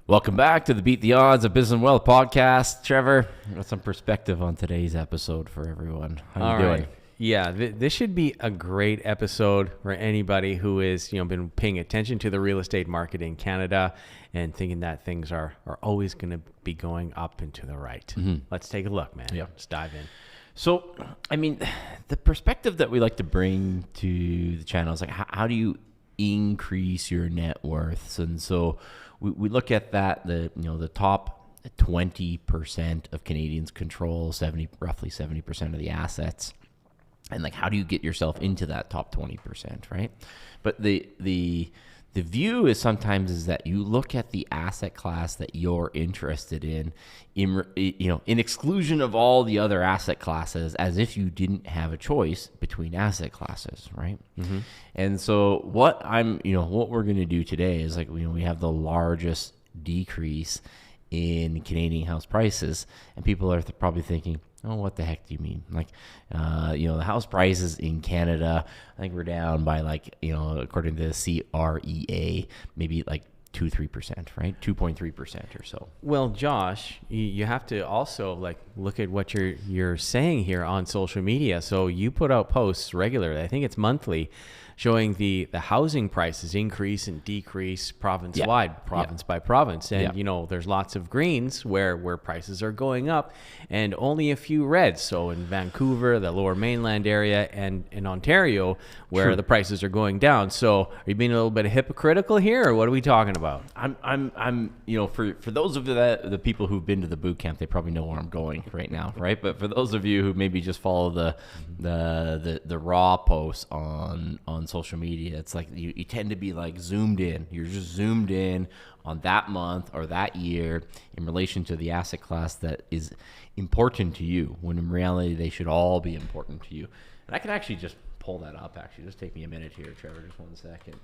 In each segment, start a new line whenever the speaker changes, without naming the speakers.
Welcome back to the Beat the Odds of Business and Wealth podcast. Trevor, got some perspective on today's episode for everyone. How you doing?
Yeah, this should be a great episode for anybody who is, been paying attention to the real estate market in Canada and thinking that things are always going to be going up and to the right. Mm-hmm. Let's take a look, man.
Yeah.
Let's dive in.
So, the perspective that we like to bring to the channel is like, how do you increase your net worths? And so we look at that, the top 20% of Canadians control roughly 70% of the assets. And like, how do you get yourself into that top 20%, right? But the view is sometimes that you look at the asset class that you're interested in exclusion of all the other asset classes, as if you didn't have a choice between asset classes, right? Mm-hmm. And so what we're going to do today is we have the largest decrease in Canadian house prices, and people are probably thinking, oh, what the heck do you mean? The house prices in Canada, I think we're down by according to the CREA, maybe 2-3%, right? 2.3% or so.
Well, Josh, you have to also look at what you're saying here on social media. So you put out posts regularly, I think it's monthly, showing the housing prices increase and decrease province-wide, province by province. And, there's lots of greens where prices are going up and only a few reds. So in Vancouver, the Lower Mainland area, and in Ontario, where the prices are going down. So are you being a little bit hypocritical here, or what are we talking about?
For those of the people who've been to the boot camp, they probably know where I'm going right now, right? But for those of you who maybe just follow the raw posts on social media, it's like you tend to be zoomed in. You're just zoomed in on that month or that year in relation to the asset class that is important to you, when in reality they should all be important to you. And I can actually just pull that up. Actually, just take me a minute here, Trevor. Just 1 second.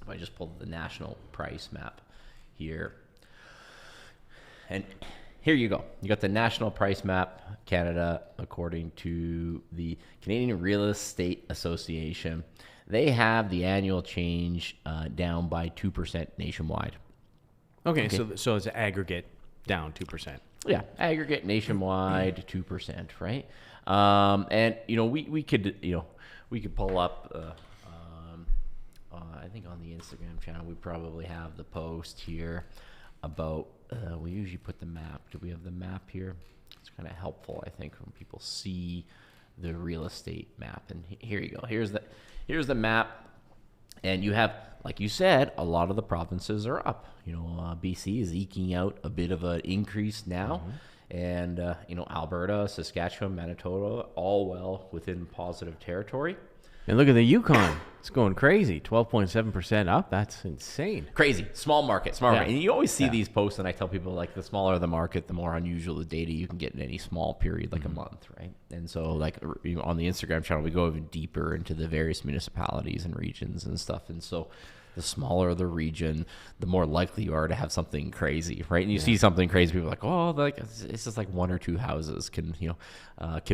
If I just pull the national price map here, and here you go. You got the national price map, Canada, according to the Canadian Real Estate Association. They have the annual change down by 2% nationwide. Okay.
So it's aggregate down 2%.
Yeah, aggregate nationwide 2%, right? And we could pull up. I think on the Instagram channel we probably have the post here about. We usually put the map. Do we have the map here? It's kind of helpful, I think, when people see the real estate map. And here you go. Here's the map, and you have, like you said, a lot of the provinces are up. BC is eking out a bit of an increase now, and Alberta, Saskatchewan, Manitoba, all well within positive territory.
And look at the Yukon. It's going crazy. 12.7% up. That's insane.
Crazy. Small market. And you always see these posts, and I tell people, the smaller the market, the more unusual the data you can get in any small period, a month, right? And so, on the Instagram channel, we go even deeper into the various municipalities and regions and stuff. And so the smaller the region, the more likely you are to have something crazy, right? And you see something crazy, people are like, it's just one or two houses can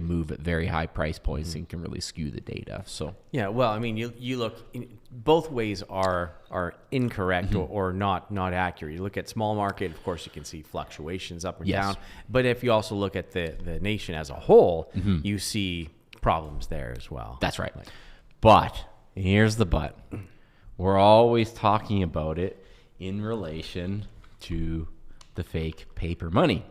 move at very high price points and can really skew the data. So
you look, both ways are incorrect or not accurate. You look at small market, of course, you can see fluctuations up and down. But if you also look at the nation as a whole, you see problems there as well.
That's right. But here's the but. We're always talking about it in relation to the fake paper money.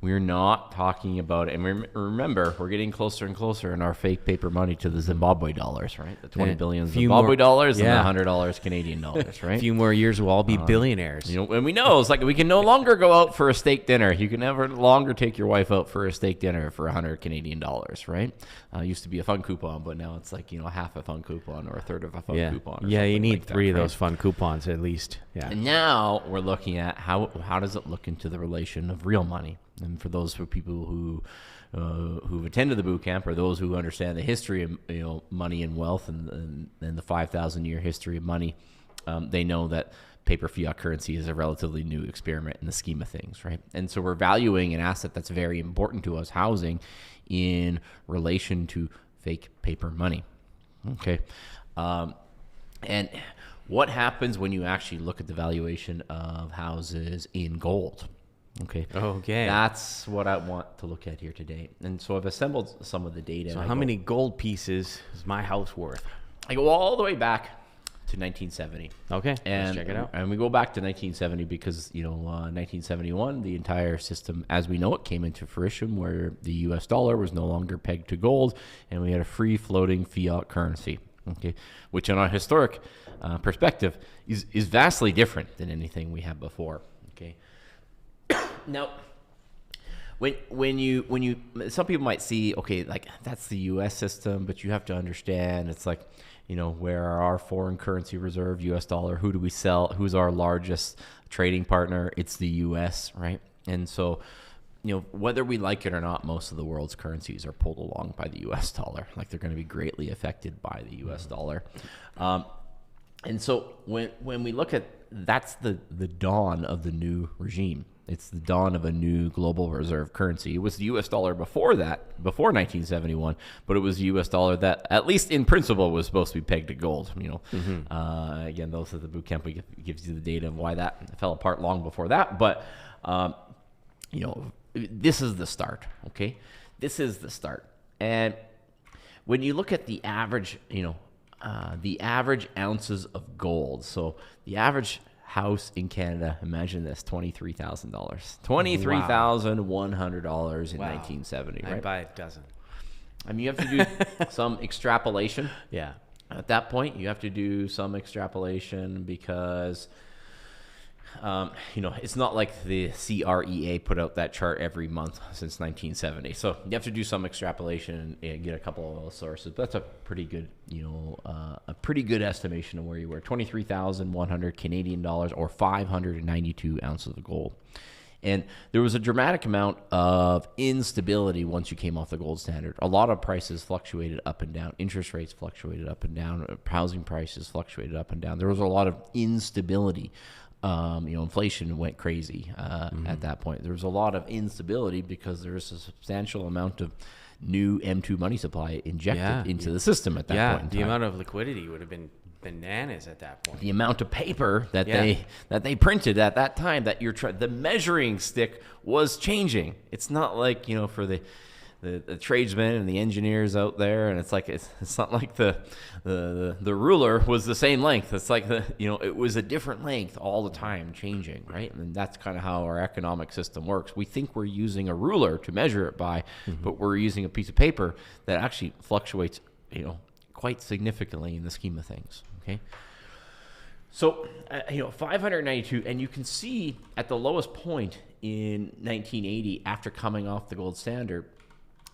We're not talking about it. And remember, we're getting closer and closer in our fake paper money to the Zimbabwe dollars, right? The 20 billion Zimbabwe dollars and the $100 Canadian dollars, right?
A few more years, we'll all be billionaires.
And we know it's we can no longer go out for a steak dinner. You can never longer take your wife out for a steak dinner for 100 Canadian dollars, right? Used to be a fun coupon, but now it's half a fun coupon or a third of a fun coupon.
Yeah, you need three of those fun coupons at least. Yeah.
And now we're looking at how does it look into the relation of real money. And for those people who've attended the boot camp, or those who understand the history of money and wealth and the 5,000-year history of money, they know that paper fiat currency is a relatively new experiment in the scheme of things, right? And so we're valuing an asset that's very important to us, housing, in relation to fake paper money. Okay, and what happens when you actually look at the valuation of houses in gold? Okay. That's what I want to look at here today. And so I've assembled some of the data.
So how many gold pieces is my house worth?
I go all the way back to 1970.
Okay,
and
let's check it out.
And we go back to 1970 because, 1971, the entire system as we know it came into fruition, where the US dollar was no longer pegged to gold, and we had a free floating fiat currency, okay, which in our historic perspective is vastly different than anything we had before, okay. Now, when you some people might see, okay, like that's the U.S. system, but you have to understand it's like, where are our foreign currency reserve, U.S. dollar? Who do we sell? Who's our largest trading partner? It's the U.S., right? And so, whether we like it or not, most of the world's currencies are pulled along by the U.S. dollar. Like they're going to be greatly affected by the U.S. dollar. And so when we look at, that's the dawn of the new regime. It's the dawn of a new global reserve currency. It was the U.S. dollar before 1971, but it was the U.S. dollar that, at least in principle, was supposed to be pegged to gold. Again, those are the bootcamp. We gives you the data of why that fell apart long before that. But this is the start. Okay, this is the start. And when you look at the average, the average ounces of gold. So the average house in Canada, imagine this, $23,000. $23,100 in 1970, right?
I'd buy a dozen.
I mean, you have to do some extrapolation.
Yeah.
At that point, you have to do some extrapolation because, it's not like the CREA put out that chart every month since 1970. So you have to do some extrapolation and get a couple of those sources. But that's a pretty good, a pretty good estimation of where you were. 23,100 Canadian dollars, or 592 ounces of gold. And there was a dramatic amount of instability once you came off the gold standard. A lot of prices fluctuated up and down. Interest rates fluctuated up and down. Housing prices fluctuated up and down. There was a lot of instability. Inflation went crazy at that point. There was a lot of instability because there was a substantial amount of new M2 money supply injected into the system at that point in time.
The amount of liquidity would have been bananas at that point.
The amount of paper that they printed at that time, that the measuring stick was changing. It's not like, for the tradesmen and the engineers out there, and it's like it's not like the ruler was the same length. It's like it was a different length all the time, changing, right? And that's kind of how our economic system works. We think we're using a ruler to measure it by, but we're using a piece of paper that actually fluctuates, quite significantly in the scheme of things. Okay. So, 592, and you can see at the lowest point in 1980, after coming off the gold standard,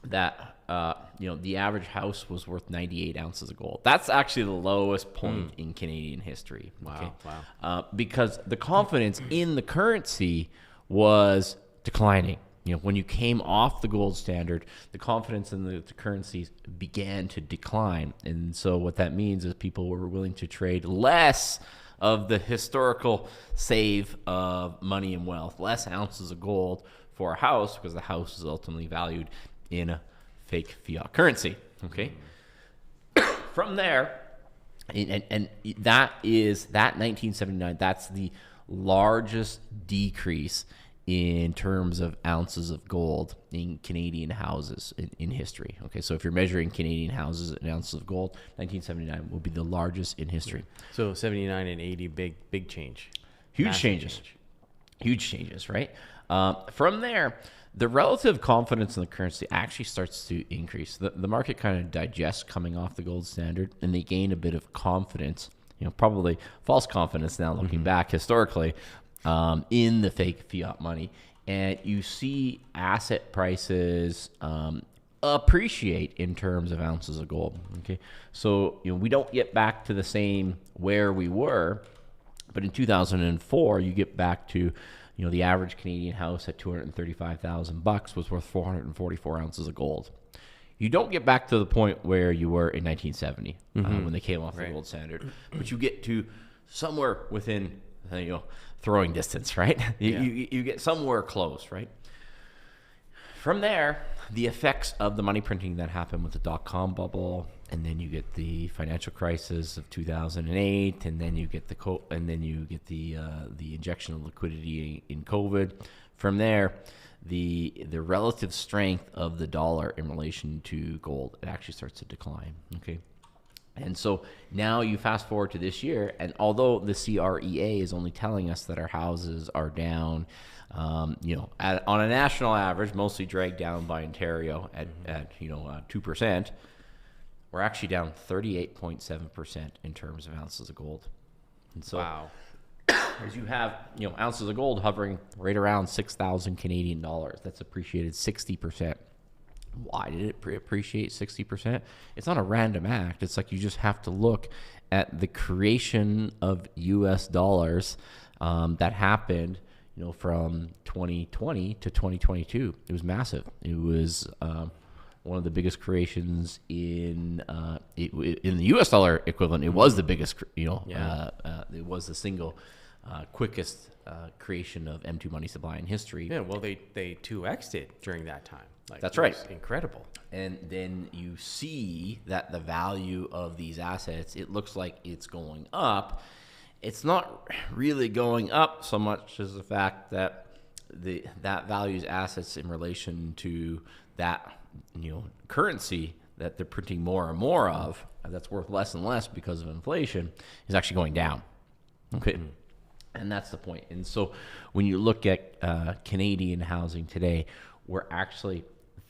that the average house was worth 98 ounces of gold. That's actually the lowest point in Canadian history.
Wow.
Because the confidence in the currency was declining. When you came off the gold standard, the confidence in the currencies began to decline. And so what that means is people were willing to trade less of the historical save of money and wealth, less ounces of gold for a house, because the house is ultimately valued in a fake fiat currency. Okay. From there, and that 1979, that's the largest decrease in terms of ounces of gold in Canadian houses in history. Okay, so if you're measuring Canadian houses in ounces of gold, 1979 will be the largest in history.
So 79 and 80, big change.
Huge changes, right? From there, the relative confidence in the currency actually starts to increase. The market kind of digests coming off the gold standard, and they gain a bit of confidence, probably false confidence now looking back historically, in the fake fiat money. And you see asset prices appreciate in terms of ounces of gold. Okay, so we don't get back to the same where we were, but in 2004 you get back to the average Canadian house at $235,000 was worth 444 ounces of gold. You don't get back to the point where you were in 1970 when they came off the gold standard, but you get to somewhere within throwing distance, right? You get somewhere close, right? From there, the effects of the money printing that happened with the dot-com bubble and then you get the financial crisis of 2008, and then you get the injection of liquidity in COVID. From there, the relative strength of the dollar in relation to gold, it actually starts to decline. Okay. And so now you fast forward to this year, and although the CREA is only telling us that our houses are down, on a national average, mostly dragged down by Ontario at 2%, we're actually down 38.7% in terms of ounces of gold. And so,
wow.
as you have ounces of gold hovering right around 6,000 Canadian dollars, that's appreciated 60%. Why did it appreciate 60%? It's not a random act. It's like you just have to look at the creation of U.S. dollars that happened, from 2020 to 2022. It was massive. It was one of the biggest creations in the U.S. dollar equivalent. It was the biggest. It was the single quickest creation of M2 money supply in history.
Yeah, well, they 2x'd it during that time.
That's right.
Incredible.
And then you see that the value of these assets, it looks like it's going up. It's not really going up so much as the fact that that values assets in relation to that currency that they're printing more and more of, that's worth less and less because of inflation, is actually going down. Okay. And that's the point. And so when you look at Canadian housing today, we're actually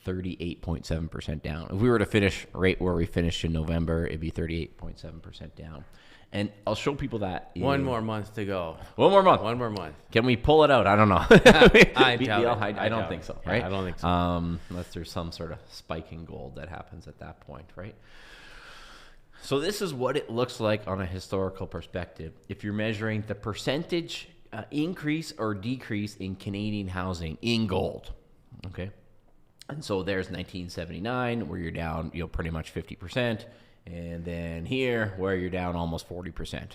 38.7% down. If we were to finish right where we finished in November, it'd be 38.7% down. And I'll show people that.
One more month to go.
One more month.
One more month.
Can we pull it out? I don't know.
I
don't think so, right?
Yeah, I don't think so.
Unless there's some sort of spike in gold that happens at that point, right? So this is what it looks like on a historical perspective. If you're measuring the percentage increase or decrease in Canadian housing in gold, okay? And so there's 1979 where you're down, pretty much 50%. And then here where you're down almost 40%.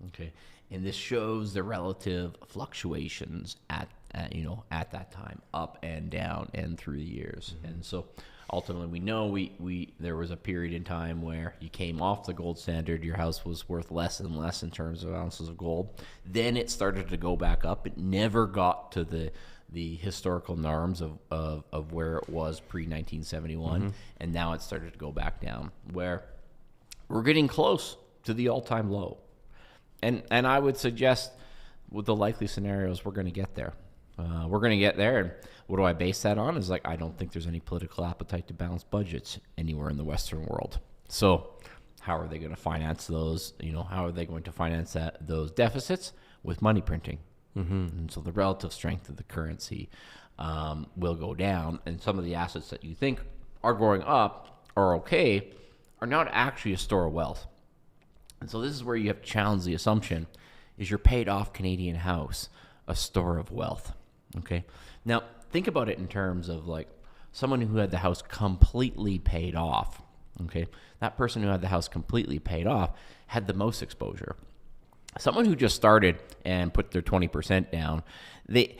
Okay. And this shows the relative fluctuations at that time, up and down and through the years. And so ultimately we know there was a period in time where you came off the gold standard, your house was worth less and less in terms of ounces of gold. Then it started to go back up. It never got to the historical norms of where it was pre-1971, and now it started to go back down, where we're getting close to the all-time low. And I would suggest with the likely scenarios, we're going to get there. We're going to get there, and what do I base that on? Is I don't think there's any political appetite to balance budgets anywhere in the Western world. So how are they going to finance those? How are they going to finance those deficits? With money printing. And so the relative strength of the currency will go down, and some of the assets that you think are going up or okay are not actually a store of wealth. And so this is where you have to challenge the assumption: is your paid off Canadian house a store of wealth? Okay. Now think about it in terms of someone who had the house completely paid off. Okay. That person who had the house completely paid off had the most exposure. Someone who just started and put their 20% down, the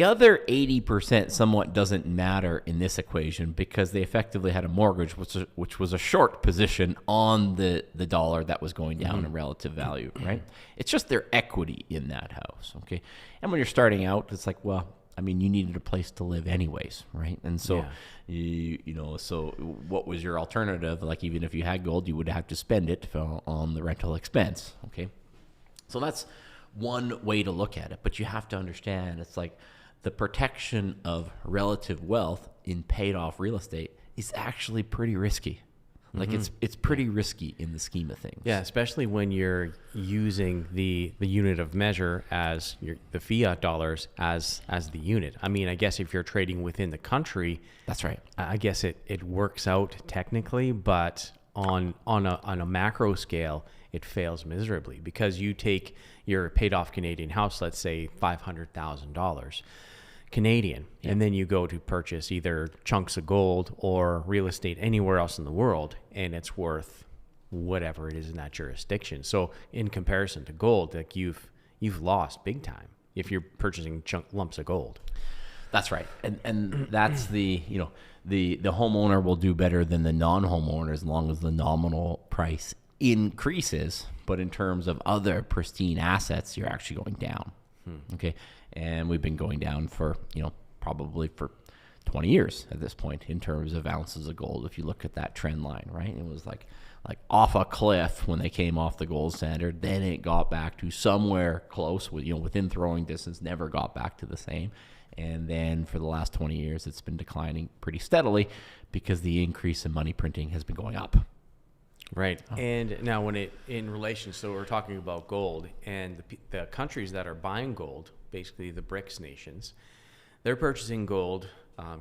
other 80% somewhat doesn't matter in this equation because they effectively had a mortgage, which was a short position on the dollar that was going down in relative value, right? It's just their equity in that house, okay? And when you're starting out, it's you needed a place to live anyways, right? And so, so what was your alternative? Even if you had gold, you would have to spend it on the rental expense, okay? So that's one way to look at it, but you have to understand it's the protection of relative wealth in paid off real estate is actually pretty risky. It's pretty risky in the scheme of things.
Yeah, especially when you're using the unit of measure as the fiat dollars as the unit. I guess if you're trading within the country,
that's right.
I guess it works out technically, but on a macro scale, it fails miserably because you take your paid off Canadian house, let's say $500,000. Canadian, and then you go to purchase either chunks of gold or real estate anywhere else in the world, and it's worth whatever it is in that jurisdiction. So in comparison to gold, you've lost big time if you're purchasing lumps of gold.
That's right. And that's the homeowner will do better than the non-homeowner as long as the nominal price increases. But in terms of other pristine assets, you're actually going down. Okay. And we've been going down for, probably for 20 years at this point in terms of ounces of gold. If you look at that trend line, right? It was like off a cliff when they came off the gold standard. Then it got back to somewhere close with, within throwing distance, never got back to the same. And then for the last 20 years, it's been declining pretty steadily because the increase in money printing has been going up.
Right. And now in relation, so we're talking about gold and the countries that are buying gold, basically the BRICS nations, they're purchasing gold.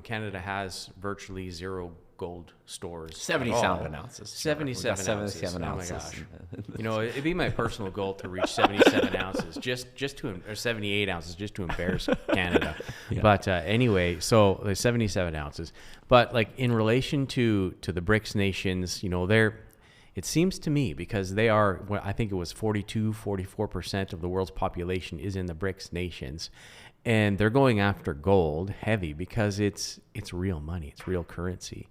Canada has virtually zero gold stores.
77 ounces.
77 ounces.
77 ounces.
Oh my gosh. It'd be my personal goal to reach 77 ounces, or 78 ounces, just to embarrass Canada. Yeah. But anyway, so there's 77 ounces. But like in relation to the BRICS nations, it seems to me, because they are, I think it was 44% of the world's population is in the BRICS nations, and they're going after gold heavy because it's real money, it's real currency.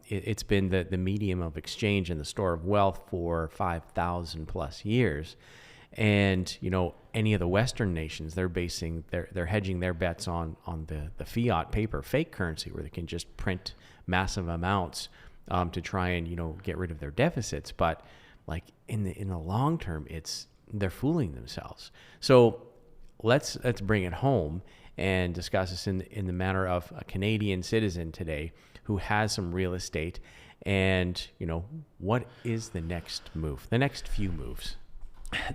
It's been the medium of exchange and the store of wealth for 5,000 plus years. And, any of the Western nations, they're hedging their bets on the fiat paper, fake currency, where they can just print massive amounts to try and, get rid of their deficits. But like in the long term, they're fooling themselves. So let's bring it home and discuss this in the manner of a Canadian citizen today who has some real estate. And, what is the next move, the next few moves?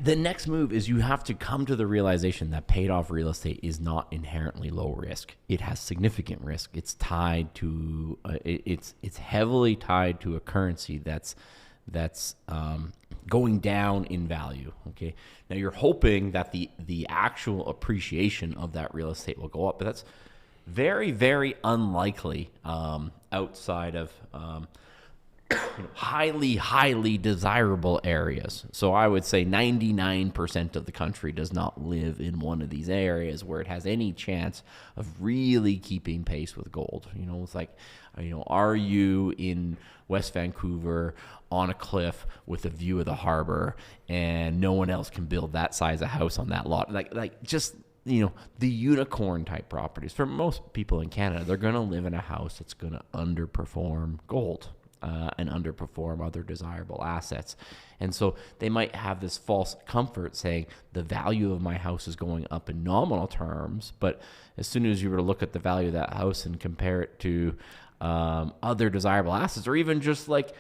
The next move is you have to come to the realization that paid off real estate is not inherently low risk. It has significant risk. It's tied to it's heavily tied to a currency that's going down in value. Okay. Now you're hoping that the actual appreciation of that real estate will go up, but that's very, very unlikely outside of highly desirable areas. So I would say 99% of the country does not live in one of these areas where it has any chance of really keeping pace with gold. It's like, are you in West Vancouver on a cliff with a view of the harbor and no one else can build that size of house on that lot? Like just, the unicorn type properties. For most people in Canada, they're going to live in a house that's going to underperform gold. And underperform other desirable assets. And so they might have this false comfort saying the value of my house is going up in nominal terms, but as soon as you were to look at the value of that house and compare it to other desirable assets, or even just like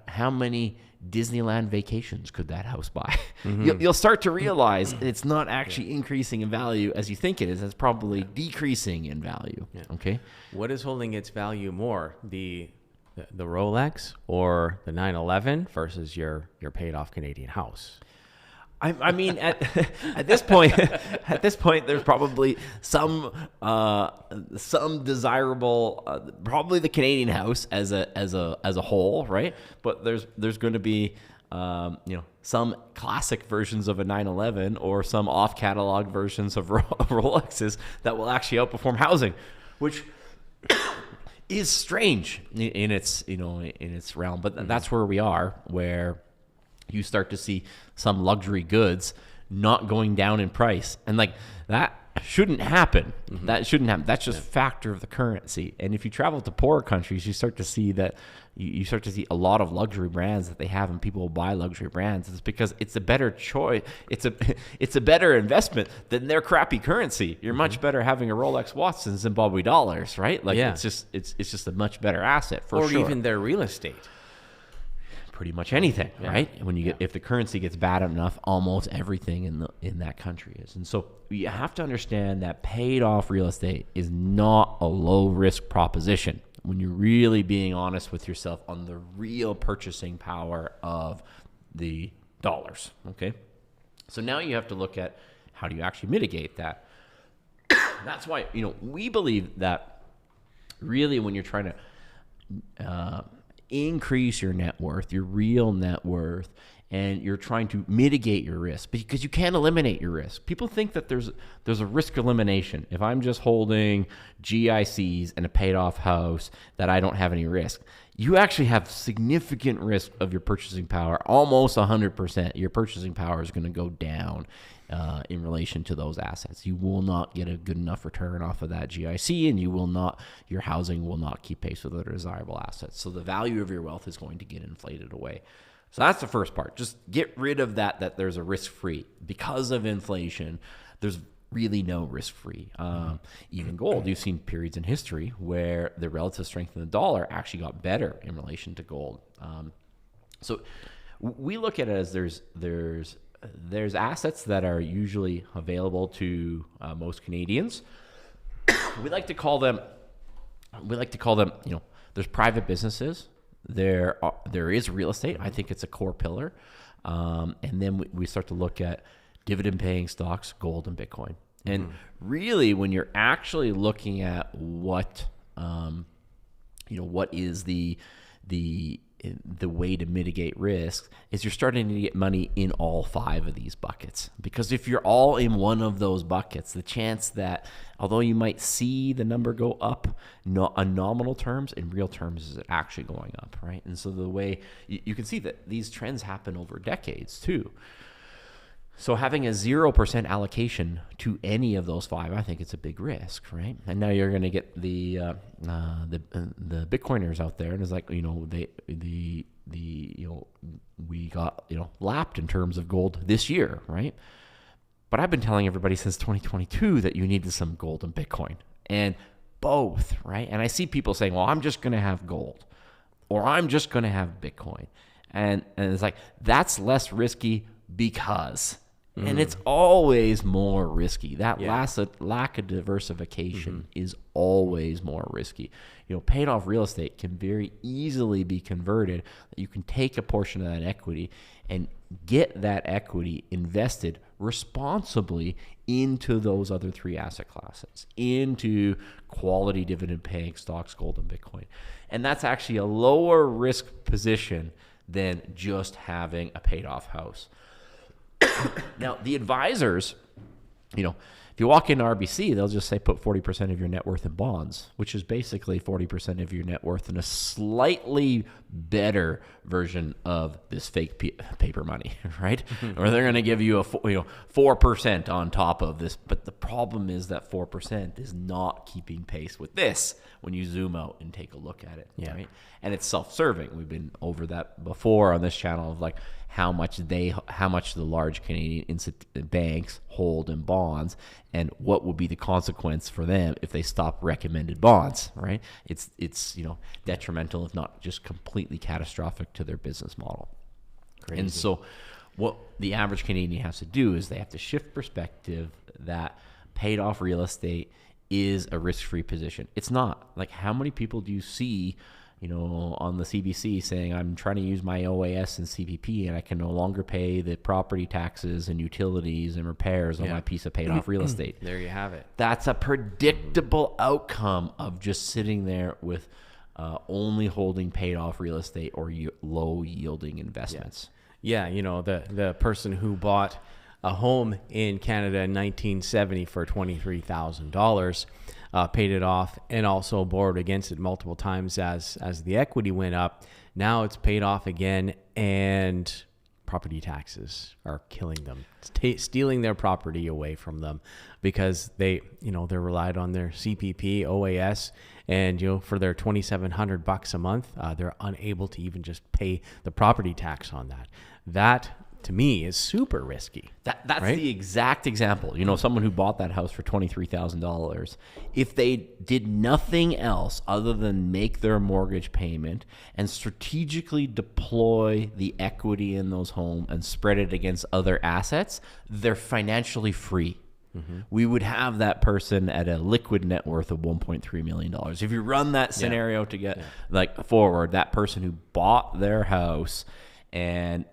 how many Disneyland vacations could that house buy? Mm-hmm. You'll start to realize it's not actually increasing in value as you think it is. It's probably decreasing in value. Yeah. Okay.
What is holding its value more? The Rolex or the 911 versus your paid off Canadian house?
I mean, at this point, there's probably some desirable, probably the Canadian house as a whole, right? But there's going to be some classic versions of a 911 or some off catalog versions of Rolexes that will actually outperform housing, which is strange in its realm, but that's where we are, where you start to see some luxury goods not going down in price, and like that shouldn't happen. Mm-hmm. That shouldn't happen. That's just factor of the currency. And if you travel to poorer countries, you start to see that you start to see a lot of luxury brands that they have, and people will buy luxury brands. It's because it's a better choice. It's a better investment than their crappy currency. You're much better having a Rolex watch than Zimbabwe dollars, right? Like it's just a much better asset for sure.
Or even their real estate.
Pretty much anything, right? When you get, if the currency gets bad enough, almost everything in that country is. And so you have to understand that paid off real estate is not a low risk proposition when you're really being honest with yourself on the real purchasing power of the dollars. Okay, so now you have to look at how do you actually mitigate that. That's why we believe that really when you're trying to increase your net worth, your real net worth, and you're trying to mitigate your risk, because you can't eliminate your risk. People think that there's a risk elimination. If I'm just holding GICs and a paid off house, that I don't have any risk. You actually have significant risk of your purchasing power, almost 100%. Your purchasing power is going to go down in relation to those assets. You will not get a good enough return off of that GIC, and your housing will not keep pace with other desirable assets. So the value of your wealth is going to get inflated away. So that's the first part. Just get rid of that there's a risk-free. Because of inflation, there's really no risk-free. Even gold, you've seen periods in history where the relative strength of the dollar actually got better in relation to gold. So we look at it as there's assets that are usually available to most Canadians. We like to call them, there's private businesses. There is real estate. I think it's a core pillar. And then we start to look at dividend paying stocks, gold and Bitcoin. And really, when you're actually looking at what is the way to mitigate risk, is you're starting to get money in all 5 of these buckets. Because if you're all in one of those buckets, the chance that, although you might see the number go up on nominal terms, in real terms is it actually going up, right? And so the way you can see that these trends happen over decades too. So having a 0% allocation to any of those 5, I think it's a big risk, right? And now you're going to get the Bitcoiners out there, and it's like, we got lapped in terms of gold this year, right? But I've been telling everybody since 2022 that you needed some gold and Bitcoin, and both, right? And I see people saying, well, I'm just going to have gold, or I'm just going to have Bitcoin, and it's like, that's less risky because. And it's always more risky. That lack of diversification is always more risky. Paid off real estate can very easily be converted. You can take a portion of that equity and get that equity invested responsibly into those other 3 asset classes, into quality dividend paying stocks, gold and Bitcoin. And that's actually a lower risk position than just having a paid off house. Now, the advisors, if you walk into RBC, they'll just say put 40% of your net worth in bonds, which is basically 40% of your net worth in a slightly better version of this fake paper money, right? Or they're going to give you a 4% on top of this. But the problem is that 4% is not keeping pace with this when you zoom out and take a look at it, right? And it's self-serving. We've been over that before on this channel of like how much the large Canadian banks hold in bonds, and what will be the consequence for them if they stop recommended bonds, right? It's detrimental, if not just completely catastrophic to their business model. Crazy. And so what the average Canadian has to do is they have to shift perspective that paid off real estate is a risk-free position. It's not. Like, how many people do you see on the CBC saying, I'm trying to use my OAS and CPP and I can no longer pay the property taxes and utilities and repairs on my piece of paid off real estate.
There you have it.
That's a predictable outcome of just sitting there with only holding paid off real estate or low yielding investments.
Yeah, the person who bought a home in Canada in 1970 for $23,000, paid it off, and also borrowed against it multiple times as the equity went up. Now it's paid off again, and property taxes are killing them, stealing their property away from them because they're relied on their CPP, OAS, and for their $2,700 a month, they're unable to even just pay the property tax on that. That, to me, is super risky.
That's
right?
The exact example. Someone who bought that house for $23,000, if they did nothing else other than make their mortgage payment and strategically deploy the equity in those homes and spread it against other assets, they're financially free. We would have that person at a liquid net worth of $1.3 million. If you run that scenario to get forward, that person who bought their house and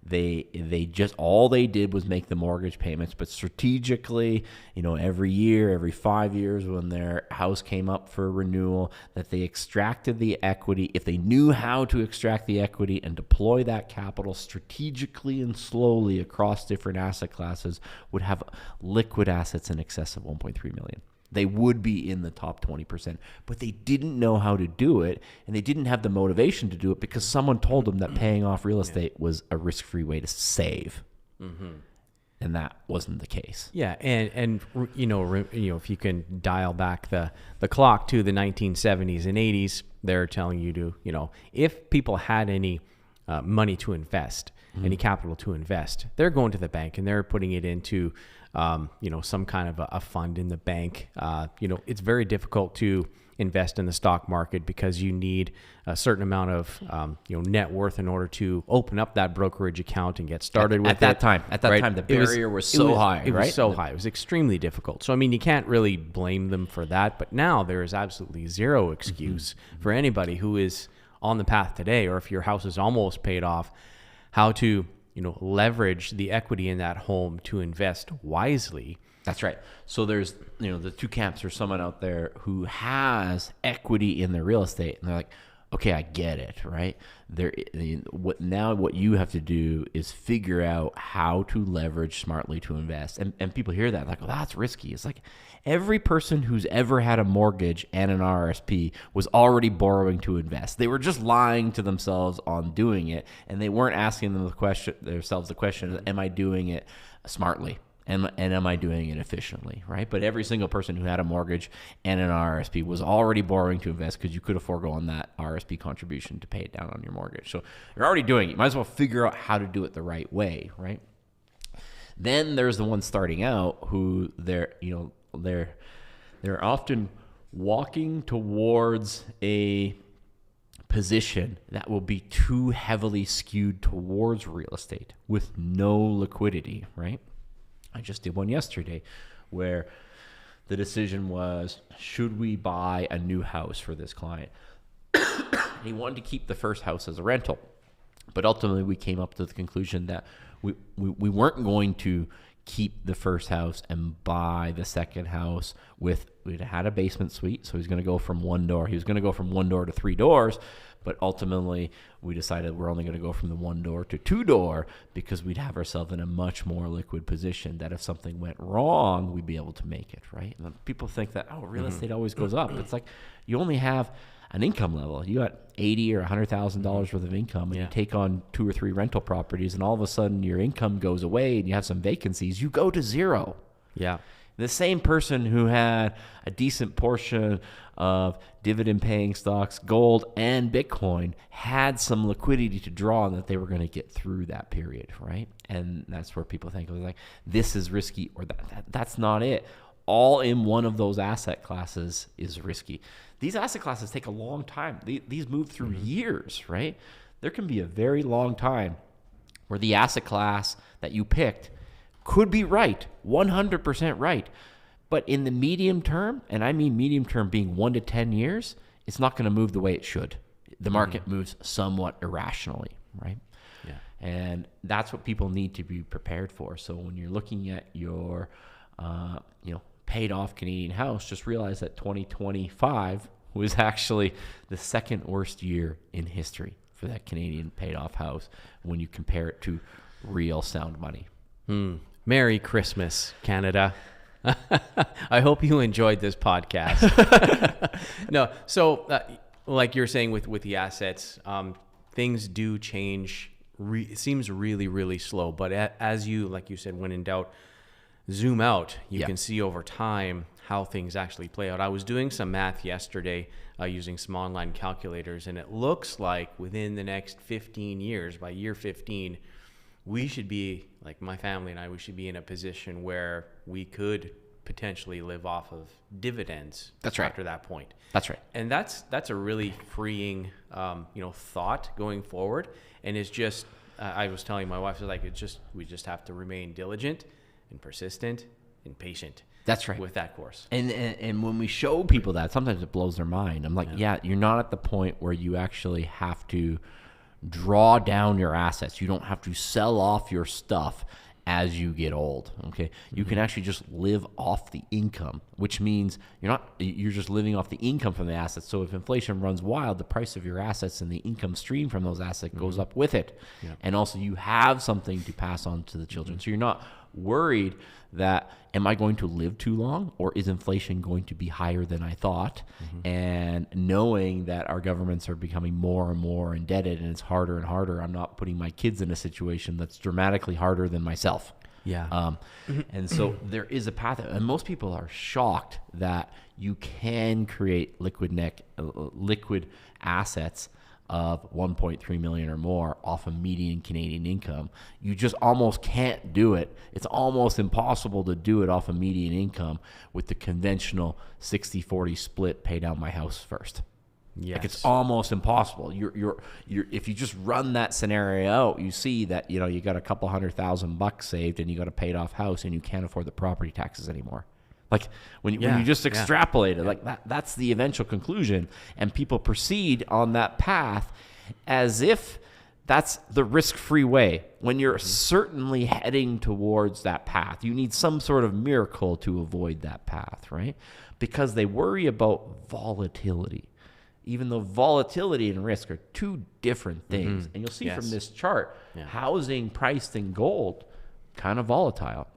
They just, all they did was make the mortgage payments, but strategically, every year, every 5 years when their house came up for renewal, that they extracted the equity. If they knew how to extract the equity and deploy that capital strategically and slowly across different asset classes, would have liquid assets in excess of 1.3 million. They would be in the top 20%, but they didn't know how to do it, and they didn't have the motivation to do it because someone told them that paying off real estate was a risk-free way to save, and that wasn't the case.
Yeah, and if you can dial back the clock to the 1970s and 80s, they're telling you to, if people had any money to invest, any capital to invest, they're going to the bank and they're putting it into some kind of a fund in the bank. It's very difficult to invest in the stock market because you need a certain amount of net worth in order to open up that brokerage account and get started with it.
At that time, the barrier was so high.
It was so high. It was extremely difficult. So, you can't really blame them for that. But now there is absolutely zero excuse for anybody who is on the path today, or if your house is almost paid off, how to leverage the equity in that home to invest wisely.
That's right. So there's, the two camps. There's someone out there who has equity in their real estate, and they're like, okay, I get it, right? What you have to do is figure out how to leverage smartly to invest. And people hear that like, well, that's risky. It's like every person who's ever had a mortgage and an RSP was already borrowing to invest. They were just lying to themselves on doing it, and they weren't asking themselves the question, am I doing it smartly? And am I doing it efficiently, right? But every single person who had a mortgage and an RSP was already borrowing to invest because you could have foregone that RSP contribution to pay it down on your mortgage. So you're already doing it. You might as well figure out how to do it the right way, right? Then there's the ones starting out who they're often walking towards a position that will be too heavily skewed towards real estate with no liquidity, right? I just did one yesterday where the decision was, should we buy a new house for this client? He wanted to keep the first house as a rental, but ultimately we came up to the conclusion that we weren't going to keep the first house and buy the second house we'd had a basement suite, so he's going to go from one door. He was going to go from one door to 3 doors, but ultimately we decided we're only going to go from the 1 door to 2 door because we'd have ourselves in a much more liquid position that if something went wrong, we'd be able to make it, right? And people think that, real estate always goes up. It's like you only have an income level. You got $80,000 or $100,000 worth of income, and you take on 2 or 3 rental properties, and all of a sudden your income goes away and you have some vacancies, you go to zero.
Yeah.
The same person who had a decent portion of dividend-paying stocks, gold, and Bitcoin had some liquidity to draw on that they were going to get through that period, right? And that's where people think, like, this is risky, or that's not it. All in one of those asset classes is risky. These asset classes take a long time. These move through years, right? There can be a very long time where the asset class that you picked could be right, 100% right. But in the medium term, and I mean medium term being 1 to 10 years, it's not going to move the way it should. The market moves somewhat irrationally, right?
Yeah.
And that's what people need to be prepared for. So when you're looking at your, paid off Canadian house, just realize that 2025 was actually the second worst year in history for that Canadian paid off house when you compare it to real sound money.
Merry Christmas, Canada. I hope you enjoyed this podcast. No, so like you're saying with the assets, things do change. It seems really, really slow. But as you, like you said, when in doubt, zoom out. You can see over time how things actually play out. I was doing some math yesterday using some online calculators, and it looks like within the next 15 years, by year 15, we should be, like my family and I, we should be in a position where we could potentially live off of dividends.
That's right.
After that point.
That's right.
And that's a really freeing, thought going forward. And it's just, I was telling my wife, we just have to remain diligent and persistent and patient.
That's right.
With that course.
And when we show people that, sometimes it blows their mind. I'm like, you're not at the point where you actually have to draw down your assets. You don't have to sell off your stuff as you get old. Okay, you can actually just live off the income, which means you're just living off the income from the assets. So if inflation runs wild, the price of your assets and the income stream from those assets goes up with it. Yeah. And also you have something to pass on to the children. So you're not worried that, am I going to live too long, or is inflation going to be higher than I thought? And knowing that our governments are becoming more and more indebted and it's harder and harder, I'm not putting my kids in a situation that's dramatically harder than myself.
Yeah.
And so there is a path, and most people are shocked that you can create liquid assets of 1.3 million or more off a median Canadian income. You just almost can't do it. It's almost impossible to do it off a median income with the conventional 60-40 split, pay down my house first.
Yes.
Like, it's almost impossible. You're if you just run that scenario out, you see that you got a couple $100,000 saved and you got a paid off house and you can't afford the property taxes anymore. Like when you just extrapolate it, like that's the eventual conclusion, and people proceed on that path as if that's the risk-free way. When you're certainly heading towards that path, you need some sort of miracle to avoid that path, right? Because they worry about volatility, even though volatility and risk are two different things. And you'll see from this chart, housing priced in gold, kind of volatile.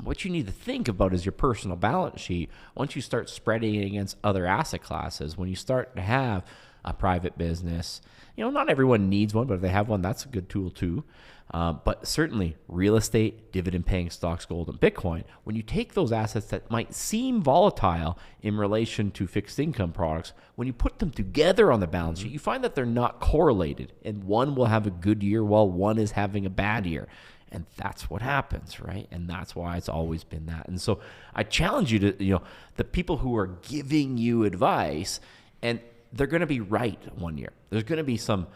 What you need to think about is your personal balance sheet. Once you start spreading it against other asset classes, when you start to have a private business, not everyone needs one, but if they have one, that's a good tool too. But certainly real estate, dividend paying stocks, gold, and Bitcoin, when you take those assets that might seem volatile in relation to fixed income products, when you put them together on the balance sheet, you find that they're not correlated, and one will have a good year while one is having a bad year. And that's what happens, right? And that's why it's always been that. And so I challenge you to, the people who are giving you advice, and they're going to be right one year. There's going to be some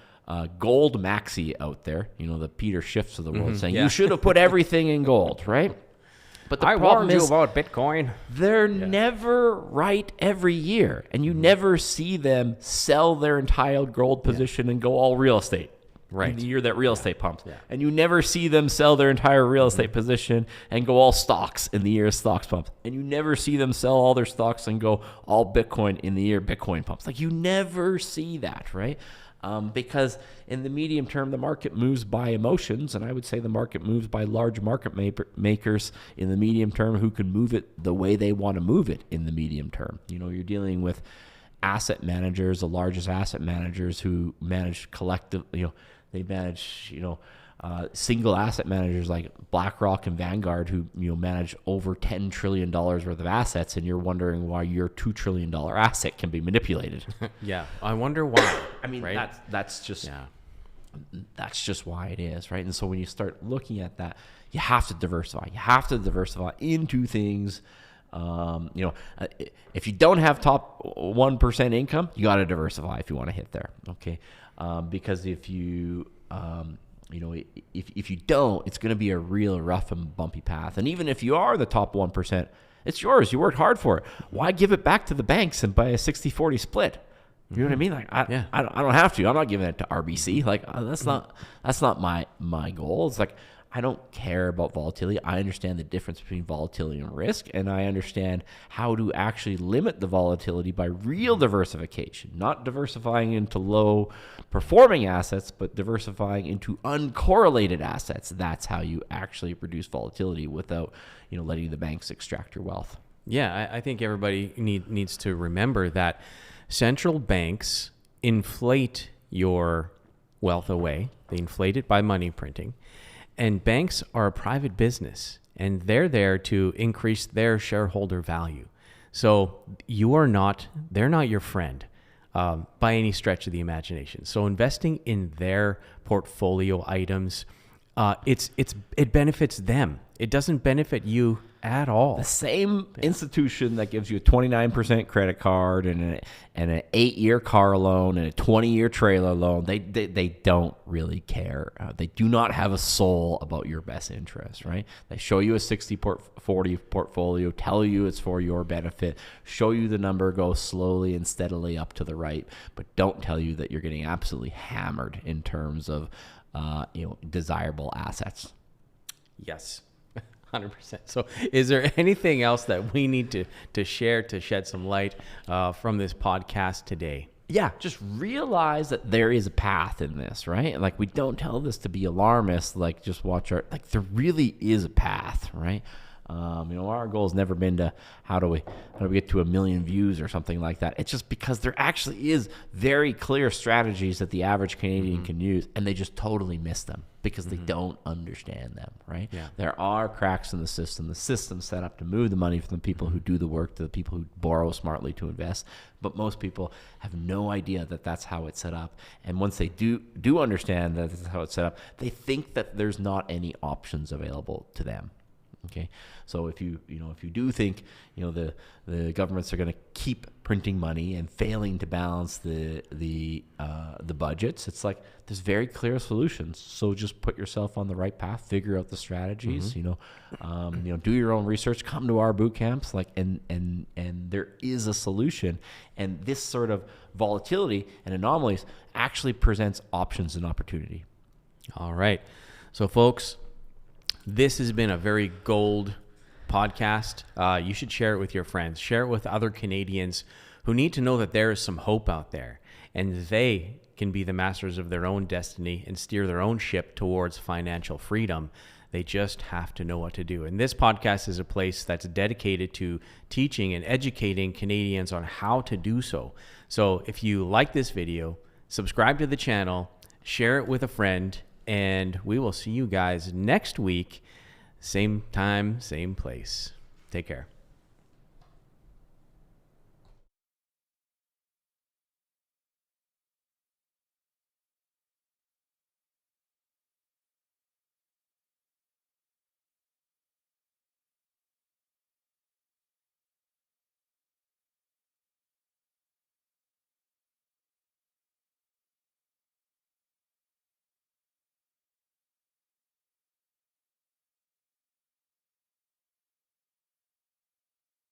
gold maxi out there, the Peter Schiffs of the world, saying you should have put everything in gold, right? But the problem
warned
is,
you about Bitcoin.
They're never right every year, and you never see them sell their entire gold position and go all real estate. Right. In the year that real estate pumps. Yeah. And you never see them sell their entire real estate position and go all stocks in the year stocks pumps. And you never see them sell all their stocks and go all Bitcoin in the year Bitcoin pumps. Like, you never see that, right? Because in the medium term, the market moves by emotions. And I would say the market moves by large market makers in the medium term who can move it the way they want to move it in the medium term. You're dealing with asset managers, the largest asset managers who manage collective, they manage, single asset managers like BlackRock and Vanguard who, manage over $10 trillion worth of assets, and you're wondering why your $2 trillion asset can be manipulated.
Yeah. I wonder why.
I mean, right? that's just why it is, right? And so when you start looking at that, you have to diversify. You have to diversify into things. If you don't have top 1% income, you got to diversify if you want to hit there. Okay. Because if you, if you don't, it's going to be a real rough and bumpy path. And even if you are the top 1%, it's yours. You worked hard for it. Why give it back to the banks and buy a 60-40 split? You know what I mean? Like, I don't have to. I'm not giving it to RBC. Like, that's not my goal. It's like, I don't care about volatility. I understand the difference between volatility and risk, and I understand how to actually limit the volatility by real diversification, not diversifying into low-performing assets, but diversifying into uncorrelated assets. That's how you actually reduce volatility without, letting the banks extract your wealth.
Yeah, I think everybody needs to remember that central banks inflate your wealth away. They inflate it by money printing. And banks are a private business, and they're there to increase their shareholder value. So they're not your friend by any stretch of the imagination. So investing in their portfolio items, it benefits them. It doesn't benefit you at all.
The same institution that gives you a 29% credit card and an 8-year car loan and a 20-year trailer loan, they don't really care. They do not have a soul about your best interest, right? They show you a 60-40 portfolio, tell you it's for your benefit, show you the number go slowly and steadily up to the right, but don't tell you that you're getting absolutely hammered in terms of desirable assets.
Yes. 100%. So is there anything else that we need to share to shed some light from this podcast today?
Yeah, just realize that there is a path in this, right? Like, we don't tell this to be alarmist, like just watch there really is a path, right? Our goal has never been to how do we get to 1 million views or something like that. It's just because there actually is very clear strategies that the average Canadian can use, and they just totally miss them because they don't understand them, right? Yeah. There are cracks in the system. The system's set up to move the money from the people who do the work to the people who borrow smartly to invest. But most people have no idea that that's how it's set up. And once they do understand that that's how it's set up, they think that there's not any options available to them. Okay, so if you do think the governments are going to keep printing money and failing to balance the budgets, it's like there's very clear solutions. So just put yourself on the right path, figure out the strategies. Do your own research. Come to our boot camps, and there is a solution. And this sort of volatility and anomalies actually presents options and opportunity.
All right, so folks, this has been a very gold podcast. You should share it with your friends. Share it with other Canadians who need to know that there is some hope out there, and they can be the masters of their own destiny and steer their own ship towards financial freedom. They just have to know what to do. And this podcast is a place that's dedicated to teaching and educating Canadians on how to do so. So if you like this video, subscribe to the channel, share it with a friend, and we will see you guys next week. Same time, same place. Take care.